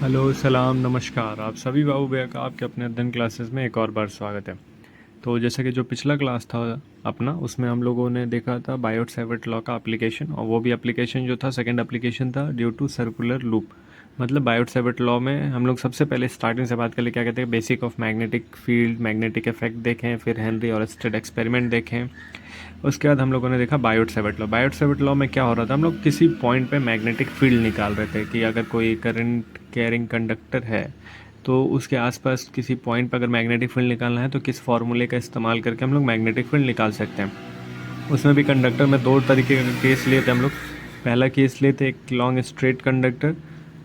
Hello, सलाम, नमस्कार। आप सभी बाबू भैया का आपके अपने अध्ययन क्लासेस में एक और बार स्वागत है। तो जैसा कि जो पिछला क्लास था अपना, उसमें हम लोगों ने देखा था बायोट सावर्ट लॉ का एप्लीकेशन, और वो भी एप्लीकेशन जो था सेकंड एप्लीकेशन था ड्यू टू सर्कुलर लूप। मतलब बायोट सावर्ट लॉ में हम लोग सबसे पहले स्टार्टिंग से बात कर ले, क्या कहते हैं, basic of magnetic field, magnetic effect देखें, फिर हेनरी और स्टेड एक्सपेरिमेंट देखें। उसके बाद हम लोगों ने देखा Biot Savart law. Biot Savart law में क्या हो रहा था, हम लोग किसी पॉइंट पे मैग्नेटिक फील्ड निकाल रहे थे कि अगर कोई करंट कैरिंग कंडक्टर है तो उसके आसपास किसी पॉइंट पर अगर मैग्नेटिक फील्ड निकालना है तो किस फार्मूले का इस्तेमाल करके हम लोग मैग्नेटिक फील्ड निकाल सकते हैं। उसमें भी कंडक्टर में दो तरीके का केस लिए थे हम लोग। पहला केस लिए थे एक लॉन्ग स्ट्रेट कंडक्टर,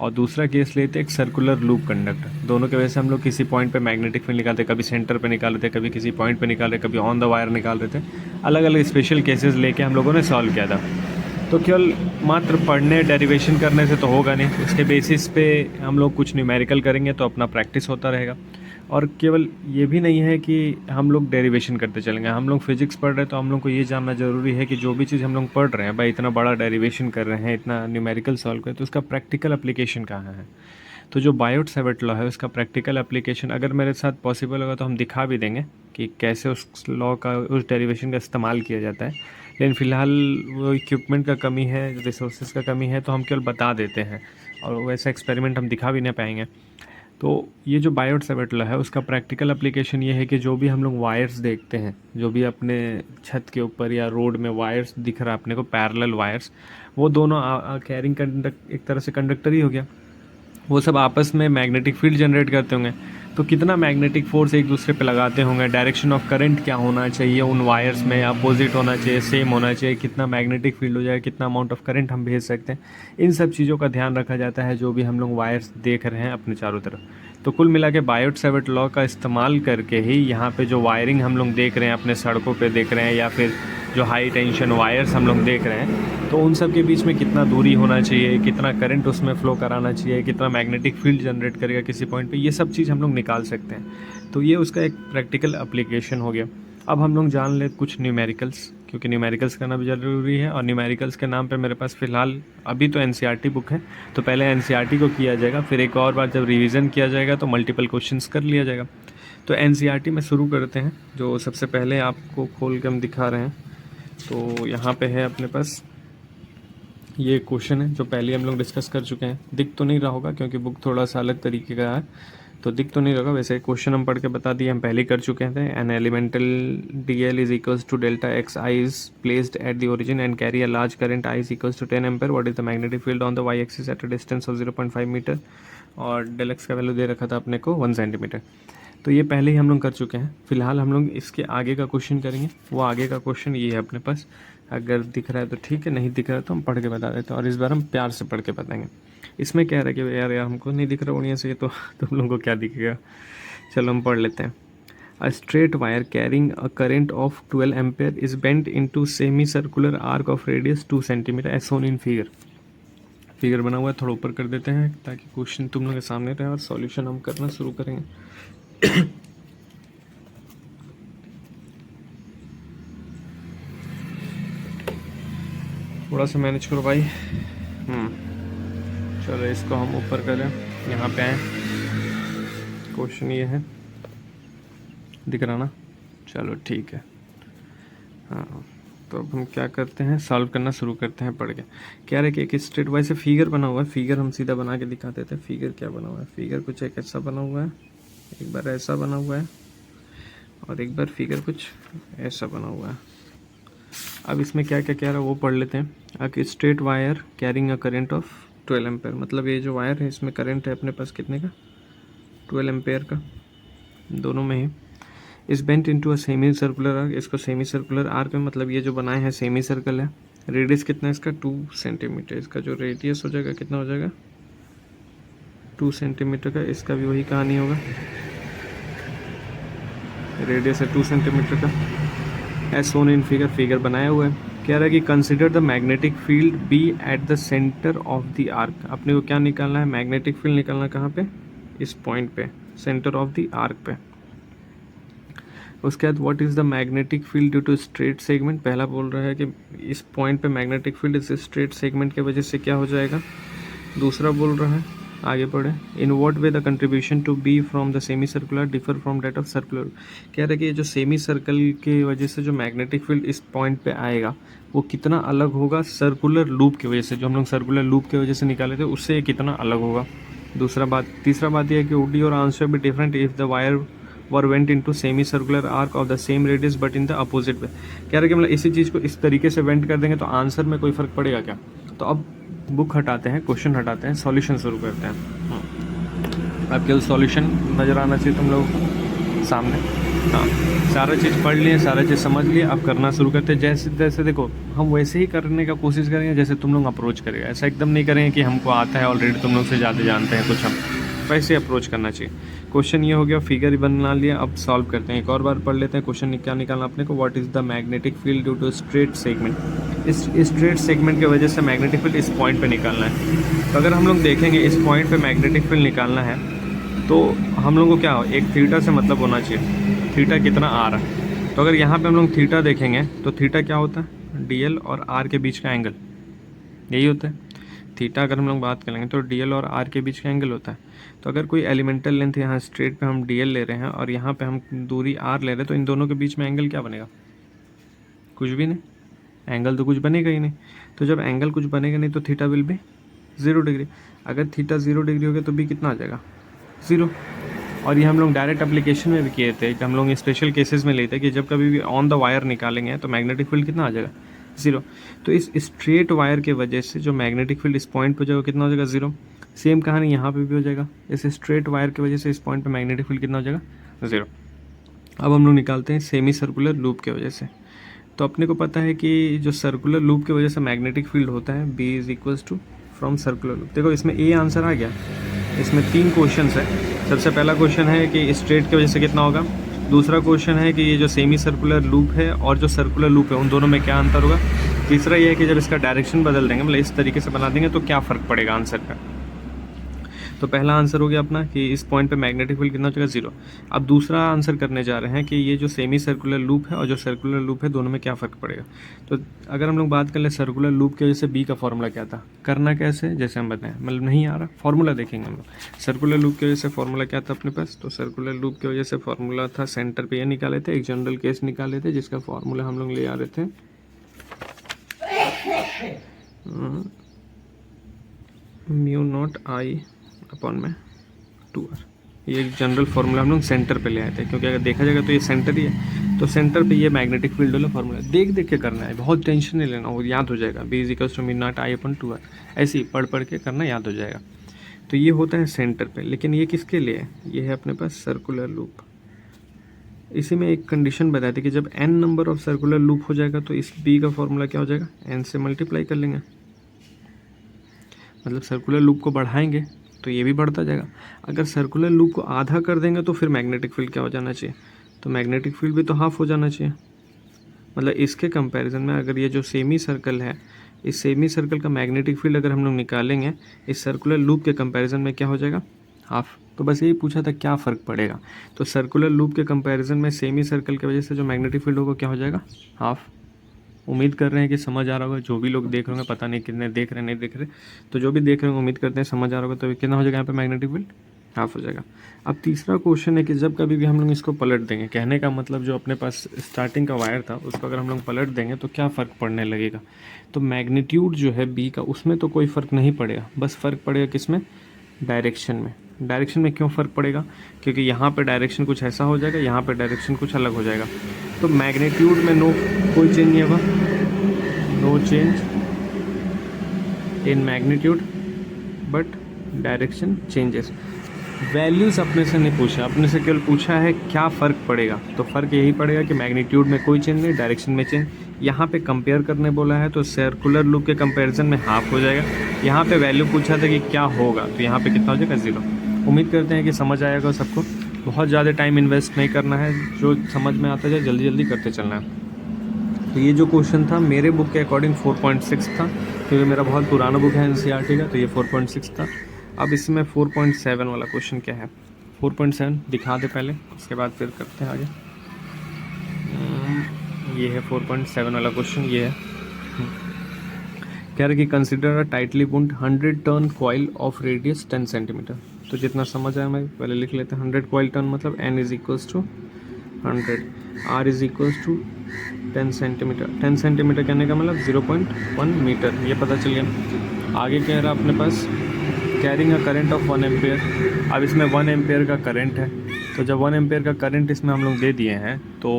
और दूसरा केस लिए थे एक सर्कुलर लूप कंडक्टर। दोनों की वजह से हम लोग किसी पॉइंट पे मैग्नेटिक फील्ड निकालते, कभी सेंटर पे निकाल रहे थे, कभी किसी पॉइंट पे निकाल रहे, कभी ऑन द वायर निकाल रहे थे। अलग अलग स्पेशल केसेस लेके हम लोगों ने सॉल्व किया था। तो केवल मात्र पढ़ने डेरिवेशन करने से तो होगा नहीं, उसके बेसिस पे हम लोग कुछ न्यूमेरिकल करेंगे तो अपना प्रैक्टिस होता रहेगा। और केवल ये भी नहीं है कि हम लोग डेरिवेशन करते चलेंगे। हम लोग फिजिक्स पढ़ रहे हैं तो हम लोग को ये जानना ज़रूरी है कि जो भी चीज़ हम लोग पढ़ रहे हैं, भाई इतना बड़ा डेरिवेशन कर रहे हैं, इतना न्यूमेरिकल सॉल्व कर रहे हैं, तो उसका प्रैक्टिकल एप्लीकेशन कहाँ है। तो जो बायोट सावर्ट लॉ है उसका प्रैक्टिकल एप्लीकेशन अगर मेरे साथ पॉसिबल होगा तो हम दिखा भी देंगे कि कैसे उस लॉ का, उस डेरिवेशन का इस्तेमाल किया जाता है। लेकिन फ़िलहाल वो इक्विपमेंट का कमी है, रिसोर्सेज का कमी है, तो हम केवल बता देते हैं और वैसा एक्सपेरिमेंट हम दिखा भी नहीं पाएंगे। तो ये जो बायोट सावर्ट लॉ है उसका प्रैक्टिकल एप्लीकेशन ये है कि जो भी हम लोग वायर्स देखते हैं, जो भी अपने छत के ऊपर या रोड में वायर्स दिख रहा है अपने को, पैरेलल वायर्स, वो दोनों कैरिंग कंडक्ट, एक तरह से कंडक्टर ही हो गया। वो सब आपस में मैग्नेटिक फील्ड जनरेट करते होंगे। तो कितना मैग्नेटिक फोर्स एक दूसरे पे लगाते होंगे, डायरेक्शन ऑफ करंट क्या होना चाहिए उन वायर्स में, अपोजिट होना चाहिए, सेम होना चाहिए, कितना मैग्नेटिक फील्ड हो जाए, कितना अमाउंट ऑफ करंट हम भेज सकते हैं, इन सब चीज़ों का ध्यान रखा जाता है जो भी हम लोग वायर्स देख रहे हैं अपने चारों तरफ। तो कुल मिला के बायोट सावर्ट लॉ का इस्तेमाल करके ही यहाँ पे जो वायरिंग हम लोग देख रहे हैं, अपने सड़कों पे देख रहे हैं, या फिर जो हाई टेंशन वायर्स हम लोग देख रहे हैं, तो उन सब के बीच में कितना दूरी होना चाहिए, कितना करंट उसमें फ़्लो कराना चाहिए, कितना मैग्नेटिक फील्ड जनरेट करेगा किसी पॉइंट पे, ये सब चीज़ हम लोग निकाल सकते हैं। तो ये उसका एक प्रैक्टिकल एप्लीकेशन हो गया। अब हम लोग जान ले कुछ न्यूमेरिकल्स, क्योंकि न्यूमेरिकल्स करना भी ज़रूरी है। और न्यूमेरिकल्स के नाम पे मेरे पास फ़िलहाल अभी तो एनसीईआरटी बुक है, तो पहले एनसीईआरटी को किया जाएगा, फिर एक और बार जब रिवीजन किया जाएगा तो मल्टीपल क्वेश्चंस कर लिया जाएगा। तो एनसीईआरटी में शुरू करते हैं। जो सबसे पहले आपको खोल के हम दिखा रहे हैं, तो यहाँ पे है अपने पास ये क्वेश्चन है जो पहले हम लोग डिस्कस कर चुके हैं। दिख तो नहीं रहा होगा क्योंकि बुक थोड़ा सा अलग तरीके का है, तो दिख तो नहीं रहा। वैसे क्वेश्चन हम पढ़ के बता दिए, हम पहले कर चुके थे। An elemental d l is equals to delta x I is placed at the origin and carry a large current I is equals to 10 ampere. What is the magnetic field on the y axis at a distance of 0.5 metre. और del x का value दे रखा था अपने को 1 centimetre. तो ये पहले ही हम लोग कर चुके हैं। फिलहाल हम लोग इसके आगे का क्वेश्चन करेंगे। वो आगे का क्वेश्चन ये है अपने पास, अगर दिख रहा है तो ठीक है, नहीं दिख रहा है तो हम पढ़ के बता देते हैं, और इस बार हम प्यार से पढ़ के बताएंगे। इसमें क्या है कि यार हमको नहीं दिख रहा बढ़िया से, तो तुम लोगों को क्या दिखेगा। चलो हम पढ़ लेते हैं। A straight wire carrying a current of 12 ampere is bent into semicircular arc of radius 2 centimetre as shown in figure. Figure बना हुआ है, थोड़ा ऊपर कर देते हैं ताकि क्वेश्चन तुम लोगों के सामने रहे और सॉल्यूशन हम करना शुरू करेंगे। थोड़ा सा मैनेज करो भाई। चलो इसको हम ऊपर करें, यहाँ पे आए। क्वेश्चन ये है, दिख रहा ना। चलो ठीक है। हाँ, तो अब हम क्या करते हैं, सॉल्व करना शुरू करते हैं पढ़ के। क्या रहे कि एक स्ट्रेट वाइज से फिगर बना हुआ है। फिगर हम सीधा बना के दिखा देते हैं। फिगर क्या बना हुआ है, फिगर कुछ एक ऐसा बना हुआ है, एक बार ऐसा बना हुआ है, और एक बार फिगर कुछ ऐसा बना हुआ है। अब इसमें क्या क्या कह रहा है वो पढ़ लेते हैं। A straight wire carrying a current of 12 ampere, मतलब ये जो वायर है इसमें करंट है अपने पास कितने का, 12 एम्पेयर का, दोनों में ही। इस bent into a semi circular arc, इसको सेमी सर्कुलर आर्क में, मतलब ये जो बनाए हैं सेमी सर्कल है। रेडियस कितना है इसका, 2 सेंटीमीटर। इसका जो रेडियस हो जाएगा कितना हो जाएगा, 2 सेंटीमीटर का। इसका भी वही कहानी होगा, रेडियस है 2 सेंटीमीटर का, as shown in figure. Figure बनाया हुआ है। कह रहा है कि consider the magnetic field B at the centre of the arc. अपने को क्या निकालना है, मैग्नेटिक फील्ड निकालना है कहाँ पे, इस पॉइंट पे, सेंटर ऑफ द आर्क पे। उसके बाद what is the magnetic field due to straight segment. पहला बोल रहा है कि इस पॉइंट पे मैग्नेटिक फील्ड इस स्ट्रेट सेगमेंट की वजह से क्या हो जाएगा। दूसरा बोल रहा है आगे पढ़े। In what way the contribution to B from the semicircular differ from that of circular. कह रहे कि ये जो सेमी सर्कल की वजह से जो मैग्नेटिक फील्ड इस पॉइंट पे आएगा वो कितना अलग होगा सर्कुलर लूप की वजह से, जो हम लोग सर्कुलर लूप की वजह से निकाले थे उससे ये कितना अलग होगा। तीसरा बात यह है कि ओडी और आंसर भी different if the wire were went into semicircular arc of the same radius but in the opposite way. कह रहे कि मतलब इसी चीज़ को इस तरीके से वेंट कर देंगे तो आंसर में कोई फ़र्क पड़ेगा क्या। तो अब बुक हटाते हैं, क्वेश्चन हटाते हैं, सॉल्यूशन शुरू करते हैं। अब केवल सॉल्यूशन नज़र आना चाहिए तुम लोगों को सामने। हाँ, सारा चीज़ पढ़ लिए, सारा चीज़ समझ लिए, अब करना शुरू करते हैं। जैसे जैसे देखो हम वैसे ही करने का कोशिश करेंगे जैसे तुम लोग अप्रोच करेंगे। ऐसा एकदम नहीं करेंगे कि हमको आता है ऑलरेडी, तुम लोग से ज़्यादा जानते हैं कुछ, हम वैसे अप्रोच करना चाहिए। क्वेश्चन ये हो गया, फिगर ही बना लिया, अब सॉल्व करते हैं। एक और बार पढ़ लेते हैं क्वेश्चन क्या निकालना अपने को। What is the magnetic field due to straight segment. इस स्ट्रेट सेगमेंट की वजह से मैग्नेटिक फील्ड इस पॉइंट पे निकालना है। तो अगर हम लोग देखेंगे इस पॉइंट पे मैग्नेटिक फील्ड निकालना है तो हम लोग को क्या हो, एक थीटा से मतलब होना चाहिए, थीटा कितना आ रहा है। तो अगर यहाँ पे हम लोग थीटा देखेंगे तो थीटा क्या होता है, डीएल और आर के बीच का एंगल, यही होता है थीटा। अगर हम लोग बात करेंगे तो डीएल और आर के बीच का एंगल होता है। तो अगर कोई एलिमेंटल लेंथ यहाँ स्ट्रेट पे हम डीएल ले रहे हैं और यहाँ पे हम दूरी आर ले रहे हैं तो इन दोनों के बीच में एंगल क्या बनेगा, कुछ भी नहीं, एंगल तो कुछ बनेगा ही नहीं। तो जब एंगल कुछ बनेगा नहीं तो थीटा विल बी 0 डिग्री। अगर थीटा 0 डिग्री हो गया तो बी कितना आ जाएगा, 0। और ये हम लोग डायरेक्ट एप्लीकेशन में भी किए थे कि हम लोग स्पेशल केसेस में लेते हैं कि जब कभी भी ऑन द वायर निकालेंगे तो मैग्नेटिक फील्ड कितना आ जाएगा, 0। तो इस स्ट्रेट वायर के वजह से जो मैग्नेटिक फील्ड इस पॉइंट पर जाएगा कितना हो जाएगा, 0। सेम कहानी यहाँ पे भी हो जाएगा, इस स्ट्रेट वायर की वजह से इस पॉइंट पे मैग्नेटिक फील्ड कितना हो जाएगा, 0। अब हम लोग निकालते हैं सेमी सर्कुलर लूप की वजह से। तो अपने को पता है कि जो सर्कुलर लूप की वजह से मैग्नेटिक फील्ड होता है B is equals to from circular loop. देखो इसमें ए आंसर आ गया। इसमें 3 क्वेश्चन है। सबसे पहला क्वेश्चन है कि स्ट्रेट की वजह से कितना होगा, दूसरा क्वेश्चन है कि ये जो सेमी सर्कुलर लूप है और जो सर्कुलर लूप है उन दोनों में क्या अंतर होगा, तीसरा ये है कि जब इसका डायरेक्शन बदल देंगे, मतलब इस तरीके से बना देंगे तो क्या फ़र्क पड़ेगा आंसर का। तो पहला आंसर हो गया अपना कि इस पॉइंट पे मैग्नेटिक फील्ड कितना हो जाएगा, 0। अब दूसरा आंसर करने जा रहे हैं कि ये जो सेमी सर्कुलर लूप है और जो सर्कुलर लूप है दोनों में क्या फ़र्क पड़ेगा। तो अगर हम लोग बात कर ले सर्कुलर लूप की वजह से बी का फॉर्मूला क्या था, करना कैसे जैसे हम बताएं, मतलब नहीं आ रहा फॉर्मूला देखेंगे हम लोग। सर्कुलर लूप की वजह से फॉर्मूला क्या था अपने पास, तो सर्कुलर लूप की वजह से फॉर्मूला था, सेंटर पे ये निकाले थे, एक जनरल केस निकाले थे जिसका फॉर्मूला हम लोग ले आ रहे थे म्यू नॉट आई अपॉन में 2r। ये एक जनरल फार्मूला हम लोग सेंटर पे ले आए थे, क्योंकि अगर देखा जाएगा तो ये सेंटर ही है। तो सेंटर पे ये मैग्नेटिक फील्ड वाला फार्मूला देख देख के करना है, बहुत टेंशन नहीं लेना, वो याद हो जाएगा। B is equals to mu not I upon 2r, ऐसे ही पढ़ पढ़ के करना, याद हो जाएगा। तो ये होता है सेंटर पे, लेकिन ये किसके लिए है, ये है अपने पास सर्कुलर लूप। इसी में एक कंडीशन बताई थी कि जब n number of circular loop हो जाएगा तो इस b का फॉर्मूला क्या हो जाएगा, n से मल्टीप्लाई कर लेंगे, मतलब सर्कुलर लूप को बढ़ाएंगे तो ये भी बढ़ता जाएगा। अगर सर्कुलर लूप को आधा कर देंगे तो फिर मैग्नेटिक फील्ड क्या हो जाना चाहिए, तो मैग्नेटिक फील्ड भी तो हाफ हो जाना चाहिए। मतलब इसके कंपैरिजन में अगर ये जो सेमी सर्कल है, इस सेमी सर्कल का मैग्नेटिक फील्ड अगर हम लोग निकालेंगे इस सर्कुलर लूप के कंपैरिजन में क्या हो जाएगा, हाफ। तो बस यही पूछा था क्या फ़र्क पड़ेगा, तो सर्कुलर लूप के कंपैरिजन में सेमी सर्कल की वजह से जो मैग्नेटिक फील्ड होगा क्या हो जाएगा, हाफ। उम्मीद कर रहे हैं कि समझ आ रहा होगा, जो भी लोग देख रहे होंगे, पता नहीं कितने देख रहे हैं नहीं देख रहे, तो जो भी देख रहे हैं उम्मीद करते हैं समझ आ रहा होगा। तो कितना हो जाएगा यहाँ पे मैग्नेटिक फील्ड, हाफ हो जाएगा। अब तीसरा क्वेश्चन है कि जब कभी भी हम लोग इसको पलट देंगे, कहने का मतलब जो अपने पास स्टार्टिंग का वायर था उसको अगर हम लोग पलट देंगे तो क्या फ़र्क पड़ने लगेगा, तो मैग्नीट्यूड जो है बी का उसमें तो कोई फ़र्क नहीं पड़ेगा, बस फ़र्क पड़ेगा किस में, डायरेक्शन में। डायरेक्शन में क्यों फ़र्क पड़ेगा, क्योंकि यहाँ पे डायरेक्शन कुछ ऐसा हो जाएगा, यहाँ पे डायरेक्शन कुछ अलग हो जाएगा। तो मैग्नीट्यूड में कोई चेंज नहीं होगा, no change in magnitude but direction changes. Values अपने से नहीं पूछा, अपने से केवल पूछा है क्या फ़र्क पड़ेगा, तो फ़र्क यही पड़ेगा कि मैग्नीट्यूड में कोई चेंज नहीं, डायरेक्शन में चेंज। यहाँ पे कंपेयर करने बोला है तो सर्कुलर लूप के कंपैरिजन में हाफ हो जाएगा। यहाँ पे वैल्यू पूछा था कि क्या होगा, तो यहाँ पे कितना हो जाएगा, 0। उम्मीद करते हैं कि समझ आएगा सबको, बहुत ज़्यादा टाइम इन्वेस्ट नहीं करना है, जो समझ में आता जाए जल्दी जल्दी करते चलना है। तो ये जो क्वेश्चन था मेरे बुक के अकॉर्डिंग 4.6 था, क्योंकि मेरा बहुत पुराना बुक है NCERT का, तो ये 4.6 था। अब इसमें 4.7 वाला क्वेश्चन क्या है, 4.7 दिखा दे पहले, उसके बाद फिर करते हैं आगे। ये है 4.7 वाला क्वेश्चन, ये है कह रहे कि consider a tightly wound 100 turn coil of radius 10 centimetre. तो जितना समझ आया मैं पहले लिख लेते हैं। 100 कॉइल टर्न मतलब n is equals to 100, r is equals to 10 centimetre. 10 centimetre कहने का मतलब 0.1 मीटर, ये पता चल गया। आगे कह रहा अपने पास carrying a current of 1 ampere. अब इसमें 1 एम्पेयर का करंट है, तो जब 1 एम्पेयर का करंट इसमें हम लोग दे दिए हैं तो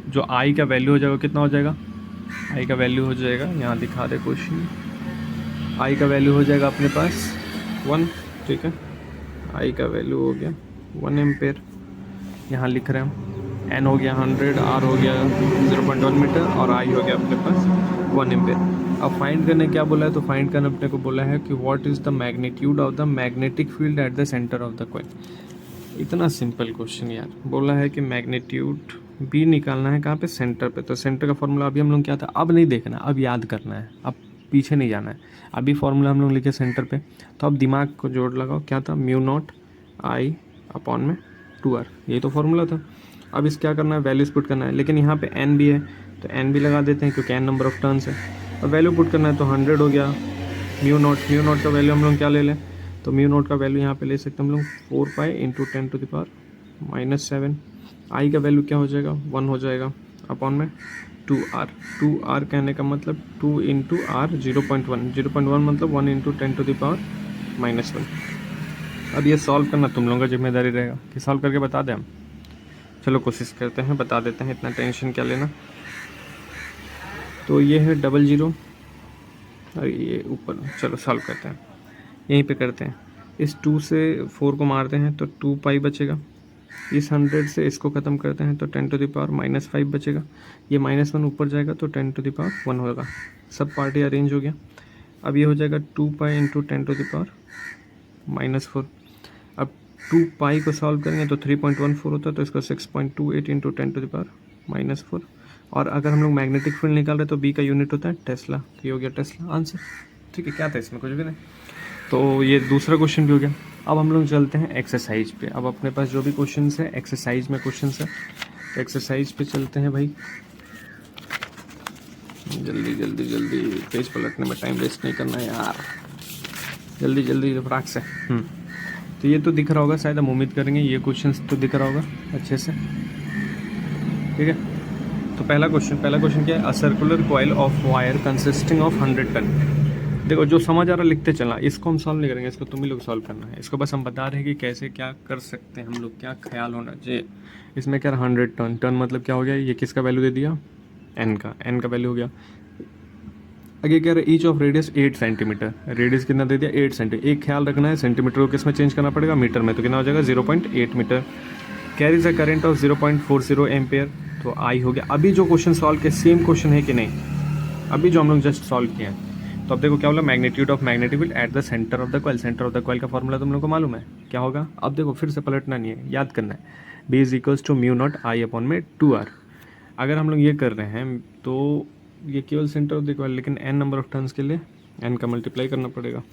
जो आई का वैल्यू हो जाएगा कितना हो जाएगा, आई का वैल्यू हो जाएगा, यहाँ दिखा दे क्वेश्चन, आई का वैल्यू हो जाएगा अपने पास 1, ठीक है। आई का वैल्यू हो गया 1 एम्पेयर, यहाँ लिख रहे हैं हम। एन हो गया 100, आर हो गया 0.1 मीटर और आई हो गया अपने पास 1 एम्पेयर। अब फाइंड करने क्या बोला है, तो फाइंड करने अपने को बोला है कि what is the magnitude of the magnetic field at the centre of the coil. इतना सिंपल क्वेश्चन यार। बोला है कि मैग्नीट्यूड बी निकालना है कहाँ पे, सेंटर पे। तो सेंटर का फॉर्मूला अभी हम लोग क्या था, अब नहीं देखना, अब याद करना है, अब पीछे नहीं जाना है। अभी फॉर्मूला हम लोग लिखे सेंटर पे, तो अब दिमाग को जोड़ लगाओ, क्या था, म्यू नॉट आई अपॉन में 2r, यही तो फॉर्मूला था। अब इस क्या करना है, वैल्यूज पुट करना है, लेकिन यहाँ पे n भी है तो n भी लगा देते हैं क्योंकि n नंबर ऑफ टर्न्स है। अब वैल्यू पुट करना है तो 100 हो गया, म्यू नॉट का वैल्यू हम लोग क्या ले लें, तो म्यू नॉट का वैल्यू यहाँ पे ले सकते हैं हम लोग 4 pi into 10 to the power -7। I का वैल्यू क्या हो जाएगा, 1 हो जाएगा अपॉन में 2r कहने का मतलब 2 इंटू आर 0.1 मतलब 1 इंटू 10 टू द पावर -1। अब ये सॉल्व करना तुम लोगों का जिम्मेदारी रहेगा कि सॉल्व करके बता दें हम। चलो कोशिश करते हैं, बता देते हैं, इतना टेंशन क्या लेना। तो ये है 00 और ये ऊपर, चलो सॉल्व करते हैं, यहीं पे करते हैं। इस 2 से 4 को मारते हैं तो 2 पाई बचेगा, इस 100 से इसको ख़त्म करते हैं तो 10 टू द पावर -5 बचेगा, ये -1 ऊपर जाएगा तो 10 टू द पावर 1 होगा। सब पार्टी अरेंज हो गया। अब ये हो जाएगा 2 pi into 10 to the power -4। अब 2 पाई को सॉल्व करेंगे तो 3.14 होता है, तो इसका 6.28 इंटू 10 टू द पावर -4। और अगर हम लोग मैग्नेटिक फील्ड निकाल रहे तो बी का यूनिट होता है टेस्ला, ये हो गया टेस्ला आंसर। ठीक है, क्या था इसमें, कुछ भी नहीं। तो ये दूसरा क्वेश्चन भी हो गया। अब हम लोग चलते हैं एक्सरसाइज पे। अब अपने पास जो भी क्वेश्चन है एक्सरसाइज में क्वेश्चन है, तो एक्सरसाइज पे चलते हैं भाई। जल्दी जल्दी जल्दी, पेज पलटने में टाइम वेस्ट नहीं करना है यार, जल्दी जल्दी फटाक से। तो ये तो दिख रहा होगा शायद, हम उम्मीद करेंगे ये क्वेश्चन तो दिख रहा होगा अच्छे से, ठीक है। तो पहला क्वेश्चन क्या है, a circular coil of wire consisting of 100 turn. देखो जो समझ आ रहा लिखते चलना, इसको हम सॉल्व नहीं करेंगे, इसको तुम ही लोग सॉल्व करना है। इसको बस हम बता रहे हैं कि कैसे क्या कर सकते हैं हम लोग, क्या ख्याल होना चाहिए। इसमें क्या 100 टन, टन मतलब क्या हो गया, ये किसका वैल्यू दे दिया, एन का वैल्यू हो गया। आगे कह रहे हैं each of radius 8 centimetre, radius कितना दे दिया 8 सेंटीमीटर। एक ख्याल रखना है, सेंटीमीटर को किस में चेंज करना पड़ेगा, मीटर में, तो कितना हो जाएगा 0.8 metre. Carries a current of 0.40 ampere, तो आई हो गया। अभी जो क्वेश्चन सॉल्व किया सेम क्वेश्चन है कि नहीं, अभी जो हम लोग जस्ट सॉल्व किए हैं। तो अब देखो क्या बोला, magnitude of magnetic field at the centre of the coil. Centre of the coil का फॉर्मूला तुम लोग को मालूम है क्या होगा। अब देखो फिर से पलटना नहीं है, याद करना है, B is equals to mu not I upon में 2r। अगर हम लोग ये कर रहे हैं तो ये केवल सेंटर ऑफ द कॉइल, लेकिन n नंबर ऑफ टर्न्स के लिए n का मल्टीप्लाई करना पड़ेगा,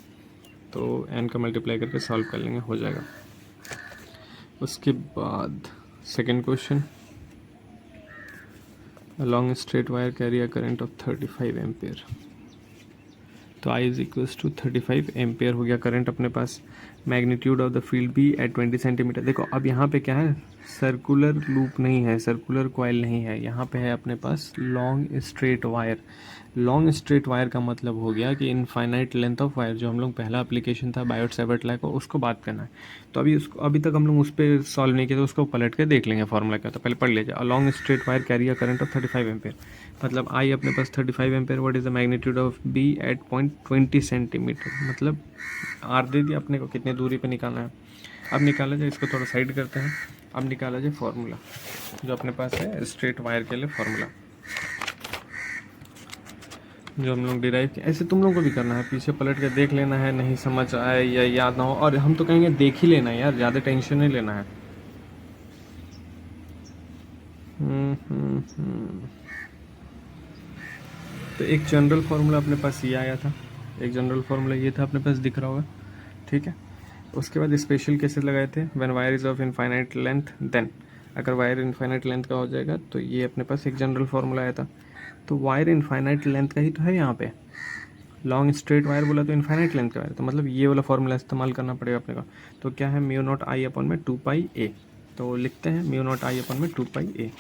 तो n का मल्टीप्लाई करके सॉल्व कर लेंगे, हो जाएगा। उसके बाद second question, along straight wire carry a current of 35 ampere. तो I is equals to 35 ampere हो गया करंट अपने पास। मैग्नीट्यूड ऑफ द फील्ड भी एट 20 सेंटीमीटर। देखो अब यहाँ पे क्या है, सर्कुलर लूप नहीं है, सर्कुलर कॉइल नहीं है, यहाँ पे है अपने पास long straight wire. Long straight wire का मतलब हो गया कि इनफाइनाइट लेंथ ऑफ वायर, जो हम लोग पहला एप्लीकेशन था बायोट सेवर्ट लॉ का, उसको बात करना है। तो अभी तक हम लोग उस पर सॉल्व नहीं किया, तो उसको पलट के देख लेंगे फॉर्मूला क्या, तो पहले पढ़ लीजिए। Along straight wire carry a current of 35 ampere, मतलब आई अपने पास 35 ampere. What is the magnitude of B at 0.20 centimetre, मतलब आर दे दिया अपने को, कितने दूरी पे निकालना है। अब निकाला जाए, इसको थोड़ा साइड करते हैं। अब निकाला जाए फार्मूला जो अपने पास है स्ट्रेट वायर के लिए, फार्मूला जो हम लोग डिराइव किया। ऐसे तुम लोगों को भी करना है, पीछे पलट के देख लेना है, नहीं समझ आए या याद ना हो, और हम तो कहेंगे देख ही लेना है यार, ज़्यादा टेंशन नहीं लेना है। तो एक जनरल फार्मूला अपने पास ये आया था, एक जनरल फार्मूला ये था अपने पास, दिख रहा होगा, ठीक है। उसके बाद स्पेशल केसेस लगाए थे, when wire is of infinite length then, अगर वायर इनफाइनाइट लेंथ का हो जाएगा तो ये अपने पास एक जनरल फार्मूला आया था। तो वायर इनफाइनाइट लेंथ का ही तो है यहाँ पे, लॉन्ग स्ट्रेट वायर बोला तो इन्फाइनाइट लेंथ का वायर, तो मतलब ये वाला फॉर्मूला इस्तेमाल करना पड़ेगा अपने को। तो क्या है, म्यू नॉट आई अपॉन में 2 पाई ए। तो लिखते हैं म्यू नॉट आई अपॉन में 2 पाई ए।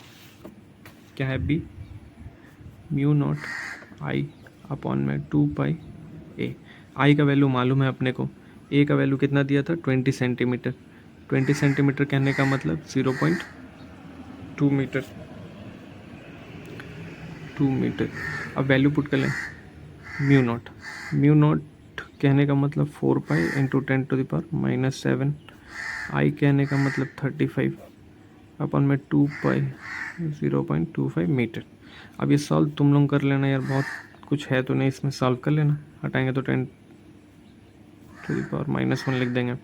क्या है B, mu not I upon में 2 पाई ए। आई का वैल्यू मालूम है अपने को, ए का वैल्यू कितना दिया था 20 सेंटीमीटर। 20 सेंटीमीटर कहने का मतलब 0.2 मीटर, 2 मीटर। अब वैल्यू पुट कर लें, म्यू नॉट कहने का मतलब 4 पाई इंटू 10⁻⁻7। आई कहने का मतलब 35 अपन में 2 पाई 0.25 मीटर। अब ये सॉल्व तुम लोग कर लेना यार, बहुत कुछ है तो नहीं इसमें, सॉल्व कर लेना। हटाएंगे तो 10⁻⁻1 लिख देंगे,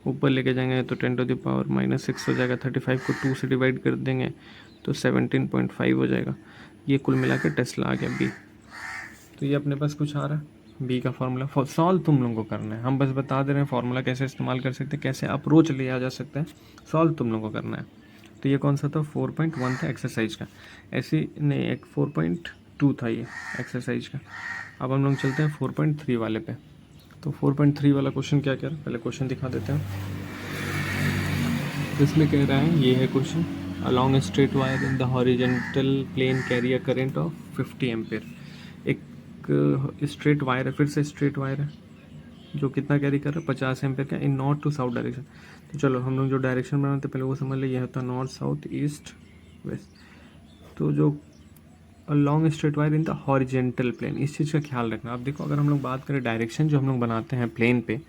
ऊपर लेके जाएंगे तो 10⁻⁻6 हो जाएगा। 35 को 2 से डिवाइड कर देंगे तो 17.5 हो जाएगा। ये कुल मिला के टेस्ला आ गया बी। तो ये अपने पास कुछ आ रहा है बी का फार्मूला। सॉल्व तुम लोगों को करना है, हम बस बता दे रहे हैं फार्मूला कैसे इस्तेमाल कर सकते हैं, कैसे अप्रोच लिया जा सकता है, सॉल्व तुम लोगों को करना है। तो ये कौन सा था, 4.1 था एक्सरसाइज का, ऐसे नहीं एक 4.2 था ये एक्सरसाइज का। अब हम लोग चलते हैं 4.3 वाले पे। तो 4.3 वाला क्वेश्चन क्या कह रहा है, पहले क्वेश्चन दिखा देते हैं। इसमें कह रहा है, ये है question, along a straight wire in the horizontal plane carry a current of 50 ampere. एक स्ट्रेट वायर है, फिर से स्ट्रेट वायर है जो कितना कैरी कर रहा है 50 एम्पेयर का, इन नॉर्थ टू साउथ डायरेक्शन। तो चलो हम लोग जो डायरेक्शन बनाते हैं पहले वो समझ ले, यह होता है नॉर्थ साउथ ईस्ट वेस्ट। तो जो long straight wire in the horizontal plane, इस चीज़ का ख्याल रखना। आप देखो अगर हम लोग बात करें डायरेक्शन जो हम लोग बनाते हैं प्लेन पे,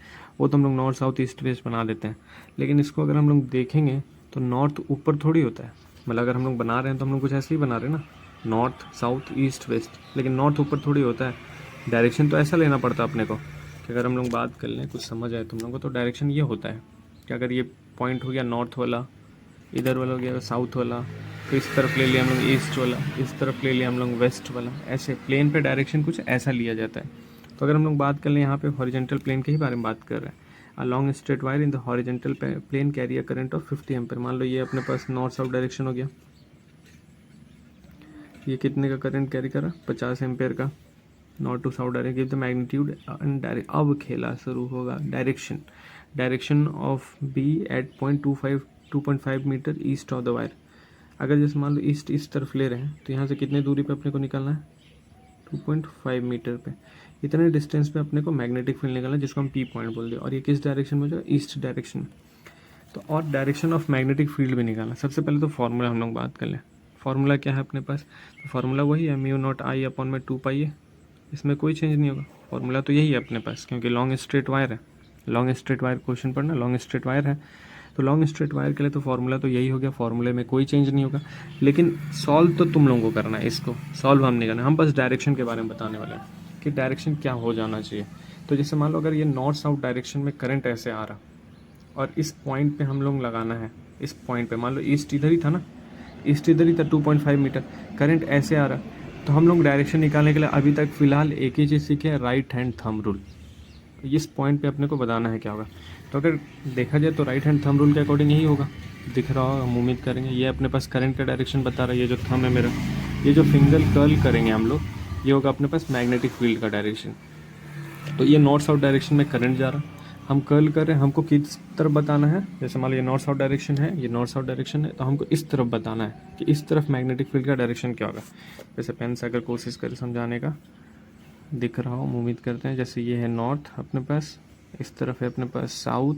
वो तो हम लोग नॉर्थ साउथ ईस्ट वेस्ट बना देते हैं, लेकिन इसको अगर हम लोग देखेंगे तो नॉर्थ ऊपर थोड़ी होता है। मतलब अगर हम लोग बना रहे हैं तो हम लोग कुछ ऐसे ही बना रहे हैं ना, नॉर्थ साउथ ईस्ट वेस्ट, लेकिन नॉर्थ ऊपर थोड़ी होता है। डायरेक्शन तो ऐसा लेना पड़ता है अपने को कि अगर हम लोग बात कर लें, कुछ समझ आए तुम लोगों को, तो डायरेक्शन ये होता है कि अगर ये पॉइंट हो गया नॉर्थ वाला, इधर वाला हो गया साउथ वाला, तो इस तरफ ले लिया हम लोग ईस्ट वाला, इस तरफ ले लिया हम लोग वेस्ट वाला, ऐसे प्लेन पे डायरेक्शन कुछ ऐसा लिया जाता है। तो अगर हम लोग बात कर लें यहाँ पे हॉरिजेंटल प्लेन के ही बारे में बात कर रहे हैं, along straight wire in the horizontal plane carry a current of 50 ampere. मान लो ये अपने पास नॉर्थ साउथ डायरेक्शन हो गया, ये कितने का करंट कैरी करा 50 एम्पेयर का, north to south direct. Give the magnitude and direct, अब खेला शुरू होगा। Direction of B at 2.5 metre east of the wire. अगर जैसे मान लो ईस्ट इस तरफ ले रहे हैं तो यहाँ से कितने दूरी पे अपने को निकालना है 2.5 मीटर पे, इतने डिस्टेंस पे अपने को मैग्नेटिक फील्ड निकालना है जिसको हम पी पॉइंट बोलते हैं। और ये किस डायरेक्शन में जो ईस्ट डायरेक्शन में। तो और डायरेक्शन ऑफ मैग्नेटिक फील्ड भी निकालना। सबसे पहले तो फार्मूला हम लोग बात कर लें, फार्मूला क्या है अपने पास, तो फार्मूला वही है म्यू नॉट आई अपॉन में 2 पाई है, इसमें कोई चेंज नहीं होगा। फार्मूला तो यही है अपने पास, क्योंकि लॉन्ग स्ट्रेट वायर है, लॉन्ग स्ट्रेट वायर क्वेश्चन पढ़ना, लॉन्ग स्ट्रेट वायर है तो लॉन्ग स्ट्रेट वायर के लिए तो फार्मूला तो यही हो गया, फार्मूले में कोई चेंज नहीं होगा। लेकिन सॉल्व तो तुम लोगों को करना है, इसको सॉल्व हम नहीं करना, हम बस डायरेक्शन के बारे में बताने वाले हैं कि डायरेक्शन क्या हो जाना चाहिए। तो जैसे मान लो अगर ये नॉर्थ साउथ डायरेक्शन में करंट ऐसे आ रहा और इस पॉइंट पे हम लोग लगाना है, इस पॉइंट पे मान लो ईस्ट इधर ही था ना, ईस्ट इधर ही था 2.5 मीटर, करंट ऐसे आ रहा, तो हम लोग डायरेक्शन निकालने के लिए अभी तक फ़िलहाल एक ही चीज़ सीखे, राइट हैंड थंब रूल। इस पॉइंट पे अपने को बताना है क्या होगा। तो अगर देखा जाए तो राइट हैंड थंब रूल के अकॉर्डिंग यही होगा, दिख रहा होगा, हम उम्मीद करेंगे। ये अपने पास करंट का डायरेक्शन बता रहा है, ये जो थंब है मेरा, ये जो फिंगर कर्ल करेंगे हम लोग, ये होगा अपने पास मैग्नेटिक फील्ड का डायरेक्शन। तो ये नॉर्थ साउथ डायरेक्शन में करंट जा रहा, हम कर्ल कर रहे हैं, हमको किस तरफ बताना है, जैसे मान लो ये नॉर्थ साउथ डायरेक्शन है, ये नॉर्थ साउथ डायरेक्शन है, तो हमको इस तरफ बताना है कि इस तरफ मैग्नेटिक फील्ड का डायरेक्शन क्या होगा। वैसे पेन से अगर कोशिश करें समझाने का, दिख रहा हो उम्मीद करते हैं। जैसे ये है नॉर्थ अपने पास, इस तरफ है अपने पास साउथ,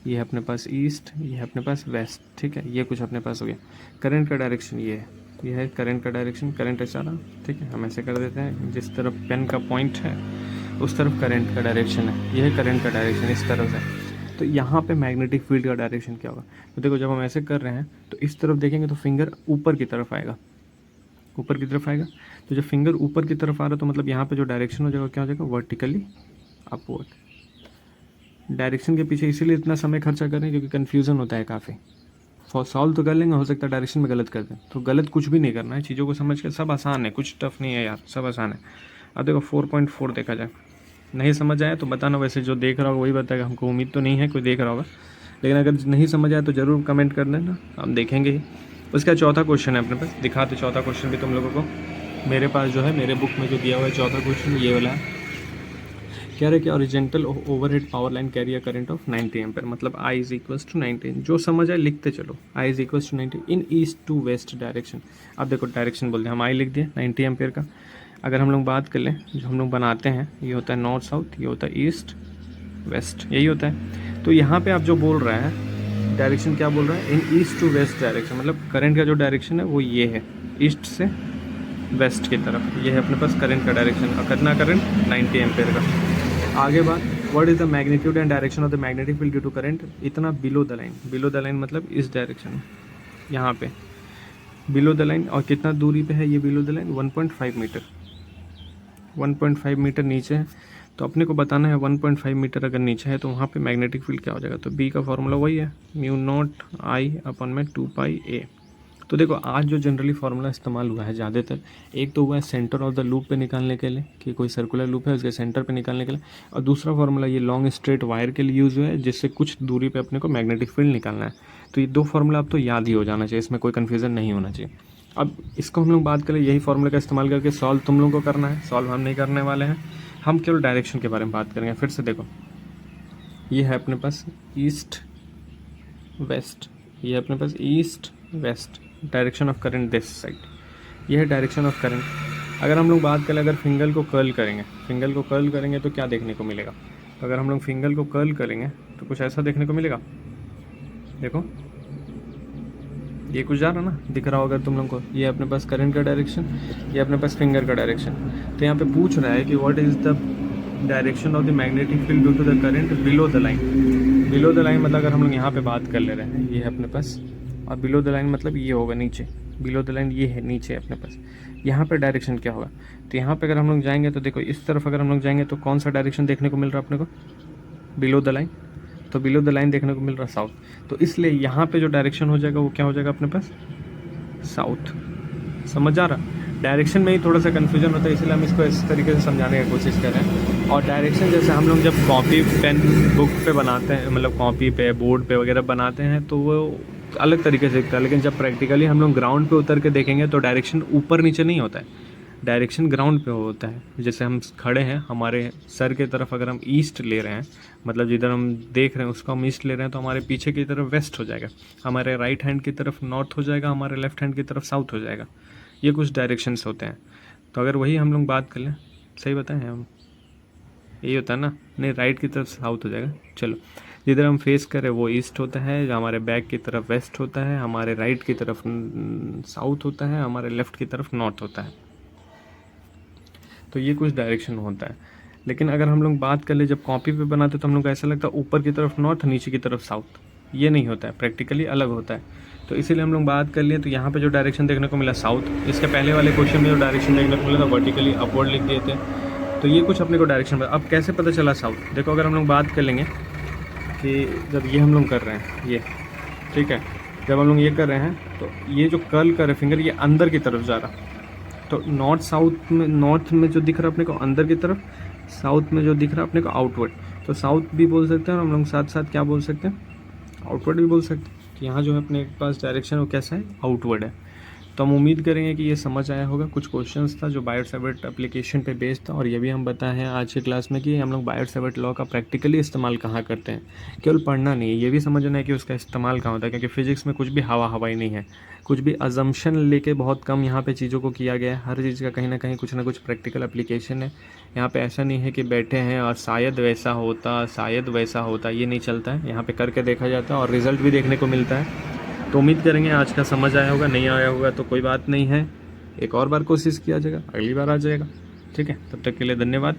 ये है अपने पास ईस्ट, ये है अपने पास वेस्ट, ठीक है, ये कुछ अपने पास हो गया। करंट का डायरेक्शन ये है करंट का डायरेक्शन, करंट ऐसा रहा, ठीक है, हम ऐसे कर देते हैं, जिस तरफ पेन का पॉइंट है उस तरफ करंट का डायरेक्शन है, ये है करंट का डायरेक्शन इस तरफ है। तो यहाँ पे मैग्नेटिक फील्ड का डायरेक्शन क्या होगा, तो देखो जब हम ऐसे कर रहे हैं तो इस तरफ देखेंगे तो फिंगर ऊपर की तरफ आएगा, ऊपर की तरफ आएगा। तो जब फिंगर ऊपर की तरफ आ रहा है तो मतलब यहाँ पे जो डायरेक्शन हो जाएगा क्या हो जाएगा, वर्टिकली अपवर्ड। डायरेक्शन के पीछे इसीलिए इतना समय खर्चा कर रहे हैं क्योंकि कन्फ्यूज़न होता है काफ़ी। सॉल्व तो कर लेंगे, हो सकता है डायरेक्शन में गलत कर दें, तो गलत कुछ भी नहीं करना है, चीज़ों को समझ कर, सब आसान है, कुछ टफ नहीं है यार, सब आसान है। अब देखो 4.4 देखा जाए, नहीं समझ आया तो बताना, वैसे जो देख रहा होगा वही बताएगा, हमको उम्मीद तो नहीं है कोई देख रहा होगा, लेकिन अगर नहीं समझ आया तो ज़रूर कमेंट कर देना, हम देखेंगे ही। उसका चौथा क्वेश्चन है अपने पास, दिखाते चौथा क्वेश्चन भी तुम लोगों को। मेरे पास जो है मेरे बुक में जो दिया हुआ है चौथा क्वेश्चन ये वाला है। कह रहे कि horizontal overhead power line carry a current of 90 ampere, मतलब I इज इक्वल्स टू 90, जो समझ आए लिखते चलो, I is equals to 90 in east to west direction. अब देखो डायरेक्शन बोलते हैं, हम I लिख दिए 90 एम्पेयर का। अगर हम लोग बात कर लें, जो हम लोग बनाते हैं, ये होता है नॉर्थ साउथ, ये होता है ईस्ट वेस्ट, यही होता है। तो यहाँ पे आप जो बोल रहा है डायरेक्शन, क्या बोल रहा है, इन ईस्ट टू वेस्ट डायरेक्शन, मतलब करंट का जो डायरेक्शन है वो ये है, ईस्ट से वेस्ट की तरफ, ये है अपने पास करंट का डायरेक्शन। और कितना करंट, 90 एम्पेयर का। आगे बात, what is the magnitude and direction of the magnetic field due to current, इतना below the line, below the line मतलब इस डायरेक्शन में, यहाँ पे बिलो द लाइन। और कितना दूरी पे है ये below the line, 1.5 metre, 1.5 metre नीचे है। तो अपने को बताना है 1.5 मीटर अगर नीचे है तो वहाँ पे मैग्नेटिक फील्ड क्या हो जाएगा। तो बी का फॉर्मूला वही है, म्यू नॉट आई अपन में 2 पाई ए। तो देखो आज जो जनरली फार्मूला इस्तेमाल हुआ है ज़्यादातर, एक तो हुआ है सेंटर ऑफ द लूप पे निकालने के लिए, कि कोई सर्कुलर लूप है उसके सेंटर पे निकालने के लिए, और दूसरा फार्मूला ये लॉन्ग स्ट्रेट वायर के लिए यूज़ हुआ है, जिससे कुछ दूरी पे अपने को मैग्नेटिक फील्ड निकालना है। तो ये दो फार्मूला अब तो याद ही हो जाना चाहिए, इसमें कोई कन्फ्यूज़न नहीं होना चाहिए। अब इसको हम लोग बात करें, यही फार्मूला का इस्तेमाल करके सॉल्व तुम लोगों को करना है, सॉल्व हम नहीं करने वाले हैं, हम केवल डायरेक्शन के बारे में बात करेंगे। फिर से देखो, ये है अपने पास ईस्ट वेस्ट, ये है अपने पास east west, direction of current this side, ये है डायरेक्शन ऑफ करंट। अगर हम लोग बात करें, अगर फिंगर को कर्ल करेंगे, फिंगर को कर्ल करेंगे तो क्या देखने को मिलेगा। तो अगर हम लोग फिंगर को कर्ल करेंगे तो कुछ ऐसा देखने को मिलेगा। देखो ये कुछ जा रहा ना, दिख रहा होगा तुम लोग को, ये अपने पास करंट का डायरेक्शन, ये अपने पास फिंगर का डायरेक्शन। तो यहाँ पे पूछ रहा है कि what is the direction of the magnetic field due to the current below the line. Below the line मतलब अगर हम लोग यहाँ पे बात कर ले रहे हैं, ये है अपने पास, और बिलो द लाइन मतलब ये होगा नीचे, बिलो द लाइन ये है नीचे अपने पास। यहाँ पे डायरेक्शन क्या होगा, तो यहाँ पे अगर हम लोग जाएंगे तो देखो इस तरफ अगर हम लोग जाएंगे तो कौन सा डायरेक्शन देखने को मिल रहा है अपने को, बिलो द लाइन। तो बिलो द लाइन देखने को मिल रहा है साउथ, तो इसलिए यहाँ पे जो डायरेक्शन हो जाएगा वो क्या हो जाएगा अपने पास, साउथ। समझ आ रहा, डायरेक्शन में ही थोड़ा सा कन्फ्यूजन होता है, इसलिए हम इसको इस तरीके से समझाने की कोशिश कर रहे हैं। और डायरेक्शन जैसे हम लोग जब कॉपी पेन बुक पे बनाते हैं, मतलब कॉपी पे बोर्ड पे वगैरह बनाते हैं तो वो अलग तरीके से दिखता है, लेकिन जब प्रैक्टिकली हम लोग ग्राउंड पे उतर के देखेंगे तो डायरेक्शन ऊपर नीचे नहीं होता है, डायरेक्शन ग्राउंड पे होता है। जैसे हम खड़े हैं, हमारे सर के तरफ अगर हम ईस्ट ले रहे हैं, मतलब जिधर हम देख रहे हैं उसको हम ईस्ट ले रहे हैं, तो हमारे पीछे की तरफ वेस्ट हो जाएगा, हमारे राइट हैंड की तरफ नॉर्थ हो जाएगा, हमारे लेफ्ट हैंड की तरफ साउथ हो जाएगा। ये कुछ डायरेक्शंस होते हैं। तो अगर वही हम लोग बात कर लें, सही बताएं हम, यही होता है ना, नहीं राइट की तरफ साउथ हो जाएगा। चलो, जिधर हम फेस करें वो ईस्ट होता है, हमारे बैक की तरफ वेस्ट होता है, हमारे राइट की तरफ साउथ होता है, हमारे लेफ्ट की तरफ नॉर्थ होता है। तो ये कुछ डायरेक्शन होता है। लेकिन अगर हम लोग बात कर ले, जब कॉपी पे बनाते तो हम लोग को ऐसा लगता है ऊपर की तरफ नॉर्थ, नीचे की तरफ साउथ, ये नहीं होता है, प्रैक्टिकली अलग होता है। तो इसीलिए हम लोग बात कर लिए, तो यहाँ पे जो डायरेक्शन देखने को मिला साउथ, इसके पहले वाले क्वेश्चन में जो डायरेक्शन देखने को मिला था वर्टिकली अपवर्ड लिख दिए थे। तो ये कुछ अपने को डायरेक्शन, अब कैसे पता चला साउथ, देखो अगर हम लोग बात कर लेंगे कि जब ये हम लोग कर रहे हैं, ये ठीक है, जब हम लोग ये कर रहे हैं तो ये जो कर्ल कर रहे फिंगर, ये अंदर की तरफ जा रहा, तो नॉर्थ साउथ में, नॉर्थ में जो दिख रहा है अपने को अंदर की तरफ, साउथ में जो दिख रहा है अपने को आउटवर्ड। तो साउथ भी बोल सकते हैं और हम लोग साथ साथ क्या बोल सकते हैं, आउटवर्ड भी बोल सकते हैं। कि यहाँ जो है अपने पास डायरेक्शन वो कैसा है, आउटवर्ड है। तो हम उम्मीद करेंगे कि ये समझ आया होगा। कुछ क्वेश्चंस था जो बायोट सावर्ट एप्लीकेशन पे बेस्ड था, और ये भी हम बताए हैं आज के क्लास में कि हम लोग बायोट सावर्ट लॉ का प्रैक्टिकली इस्तेमाल कहाँ करते हैं। केवल पढ़ना नहीं है, ये भी समझना है कि उसका इस्तेमाल कहाँ होता है, क्योंकि फिजिक्स में कुछ भी हवा हवाई नहीं है, कुछ भी अजम्पशन लेके बहुत कम यहाँ पे चीज़ों को किया गया है। हर चीज़ का कहीं ना कहीं कुछ ना कुछ प्रैक्टिकल एप्लीकेशन है। यहाँ पे ऐसा नहीं है कि बैठे हैं और शायद वैसा होता, शायद वैसा होता, ये नहीं चलता है। यहाँ पे करके देखा जाता है और रिज़ल्ट भी देखने को मिलता है। तो उम्मीद करेंगे आज का समझ आया होगा, नहीं आया होगा तो कोई बात नहीं है, एक और बार कोशिश किया जाएगा, अगली बार आ जाएगा। ठीक है, तब तक के लिए धन्यवाद।